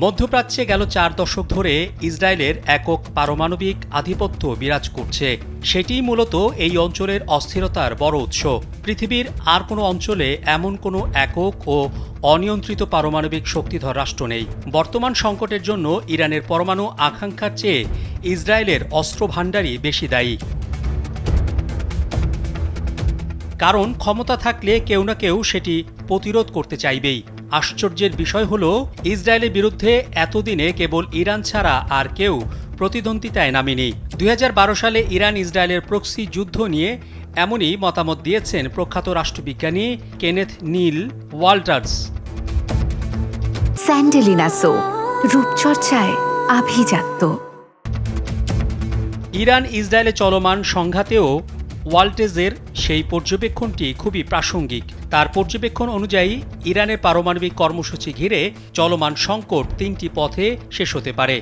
মধ্যপ্রাচ্যে গেল 4 দশক ধরে ইসরায়েলের একক পারমাণবিক আধিপত্য বিরাজ করছে। সেটিই মূলত এই অঞ্চলের অস্থিরতার বড় উৎস। পৃথিবীর আর কোনো অঞ্চলে এমন কোনো একক ও অনিয়ন্ত্রিত পারমাণবিক শক্তিধর রাষ্ট্র নেই। বর্তমান সংকটের জন্য ইরানের পরমাণু আকাঙ্ক্ষার চেয়ে ইসরায়েলের অস্ত্র ভাণ্ডারই বেশি দায়ী। কারণ ক্ষমতা থাকলে কেউ না কেউ সেটি প্রতিরোধ করতে চাইবেই। আশ্চর্যের বিষয় হলো, ইসরায়েলের বিরুদ্ধে এতদিনে কেবল ইরান ছাড়া আর কেউ প্রতিদ্বন্দ্বিতায় নামেনি। 2012 সালে ইরান ইসরায়েলের প্রক্সি যুদ্ধ নিয়ে এমনই মতামত দিয়েছেন প্রখ্যাত রাষ্ট্রবিজ্ঞানী কেনেথ নীল ওয়াল্টার্স। স্যান্ডেলিনা সো, রূপচর্চায় আভিজাত্য। ইরান ইসরায়েলে চলমান সংঘাতেও ওয়াল্টেজের সেই পর্যবেক্ষণটি খুবই প্রাসঙ্গিক। তার পর্যবেক্ষণ অনুযায়ী ইরানের পারমাণবিক কর্মসূচি ঘিরে চলমান সংকট 3টি পথে শেষ হতে পারে।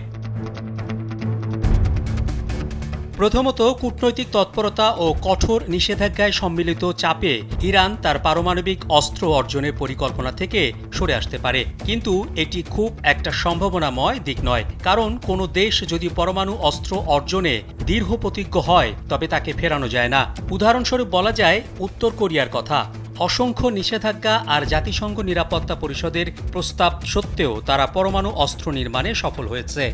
প্রথমত, কূটনৈতিক তৎপরতা ও কঠোর নিষেধাজ্ঞায় সম্মিলিত চাপে ইরান তার পারমাণবিক অস্ত্র অর্জনের পরিকল্পনা থেকে সরে আসতে পারে। কিন্তু এটি খুব একটা সম্ভাবনাময় দিক নয়, কারণ কোনো দেশ যদি পরমাণু অস্ত্র অর্জনে দৃঢ় প্রতিজ্ঞ হয় তবে তাকে ফেরানো যায় না। উদাহরণস্বরূপ বলা যায় উত্তর কোরিয়ার কথা। অসংখ্য নিষেধাজ্ঞা আর জাতিসংঘ নিরাপত্তা পরিষদের প্রস্তাব সত্ত্বেও তারা পরমাণু অস্ত্র নির্মাণে সফল হয়েছে।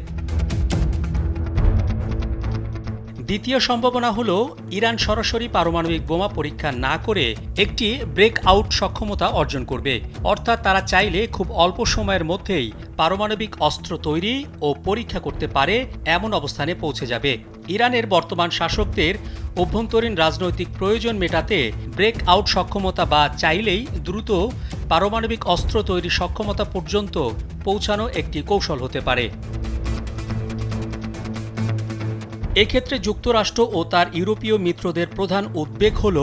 দ্বিতীয় সম্ভাবনা হল, ইরান সরাসরি পারমাণবিক বোমা পরীক্ষা না করে একটি ব্রেক আউট সক্ষমতা অর্জন করবে। অর্থাৎ তারা চাইলে খুব অল্প সময়ের মধ্যেই পারমাণবিক অস্ত্র তৈরি ও পরীক্ষা করতে পারে এমন অবস্থানে পৌঁছে যাবে। ইরানের বর্তমান শাসকদের অভ্যন্তরীণ রাজনৈতিক প্রয়োজন মেটাতে ব্রেক আউট সক্ষমতা বা চাইলেই দ্রুত পারমাণবিক অস্ত্র তৈরির সক্ষমতা পর্যন্ত পৌঁছানো একটি কৌশল হতে পারে। এক্ষেত্রে যুক্তরাষ্ট্র ও তার ইউরোপীয় মিত্রদের প্রধান উদ্বেগ হল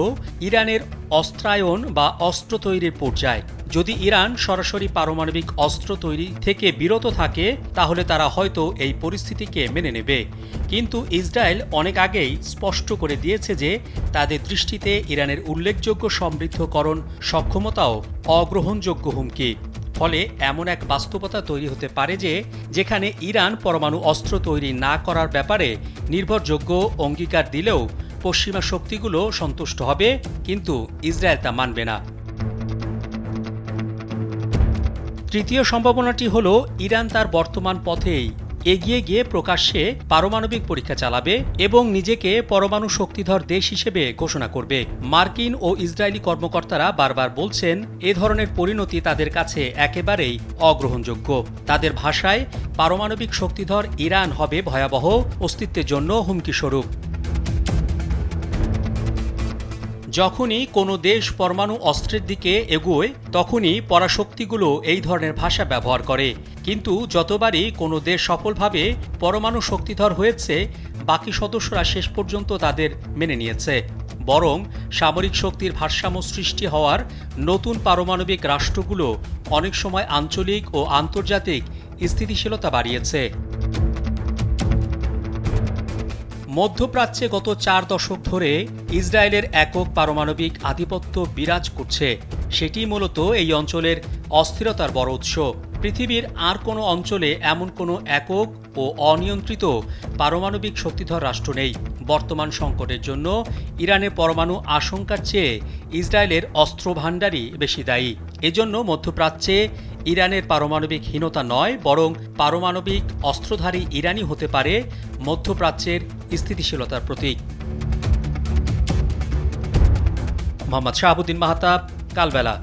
ইরানের অস্ত্রায়ন বা অস্ত্র তৈরির পর্যায়। যদি ইরান সরাসরি পারমাণবিক অস্ত্র তৈরি থেকে বিরত থাকে তাহলে তারা হয়তো এই পরিস্থিতিকে মেনে নেবে। কিন্তু ইসরায়েল অনেক আগেই স্পষ্ট করে দিয়েছে যে তাদের দৃষ্টিতে ইরানের উল্লেখযোগ্য সমৃদ্ধকরণ সক্ষমতাও অগ্রহণযোগ্য হুমকি। ফলে এমন এক বাস্তবতা তৈরি হতে পারে যেখানে ইরান পরমাণু অস্ত্র তৈরি না করার ব্যাপারে নির্ভরযোগ্য অঙ্গীকার দিলেও পশ্চিমা শক্তিগুলো সন্তুষ্ট হবে, কিন্তু ইসরায়েল তা মানবে না। তৃতীয় সম্ভাবনাটি হল, ইরান তার বর্তমান পথেই এগিয়ে গিয়ে প্রকাশ্যে পারমাণবিক পরীক্ষা চালাবে এবং নিজেকে পরমাণু শক্তিধর দেশ হিসেবে ঘোষণা করবে। মার্কিন ও ইসরায়েলি কর্মকর্তারা বারবার বলছেন এ ধরনের পরিণতি তাদের কাছে একেবারেই অগ্রহণযোগ্য। তাদের ভাষায় পারমাণবিক শক্তিধর ইরান হবে ভয়াবহ, অস্তিত্বের জন্য হুমকিস্বরূপ। যখনই কোনো দেশ পরমাণু অস্ত্রের দিকে এগোয় তখনই পরাশক্তিগুলো এই ধরনের ভাষা ব্যবহার করে। কিন্তু যতবারই কোনো দেশ সফলভাবে পরমাণু শক্তিধর হয়েছে, বাকি সদস্যরা শেষ পর্যন্ত তাদের মেনে নিয়েছে। বরং সামরিক শক্তির ভারসাম্য সৃষ্টি হওয়ার নতুন পারমাণবিক রাষ্ট্রগুলো অনেক সময় আঞ্চলিক ও আন্তর্জাতিক স্থিতিশীলতা বাড়িয়েছে। মধ্যপ্রাচ্যে গত 4 দশক ধরে ইসরায়েলের একক পারমাণবিক আধিপত্য বিরাজ করছে। সেটি মূলত এই অঞ্চলের অস্থিরতার বড় উৎস। পৃথিবীর আর কোনো অঞ্চলে এমন কোনো একক ও অনিয়ন্ত্রিত পারমাণবিক শক্তিধর রাষ্ট্র নেই। বর্তমান সংকটের জন্য ইরানের পরমাণু আশঙ্কার চেয়ে ইসরায়েলের অস্ত্র ভাণ্ডারই বেশি দায়ী। এজন্য মধ্যপ্রাচ্যে ইরানের পারমাণবিক হীনতা নয়, বরং পারমাণবিক অস্ত্রধারী ইরানই হতে পারে মধ্যপ্রাচ্যের স্থিতিশীলতার প্রতীক। মোহাম্মদ শাহাবুদ্দিন মাহতাব, কালবেলা।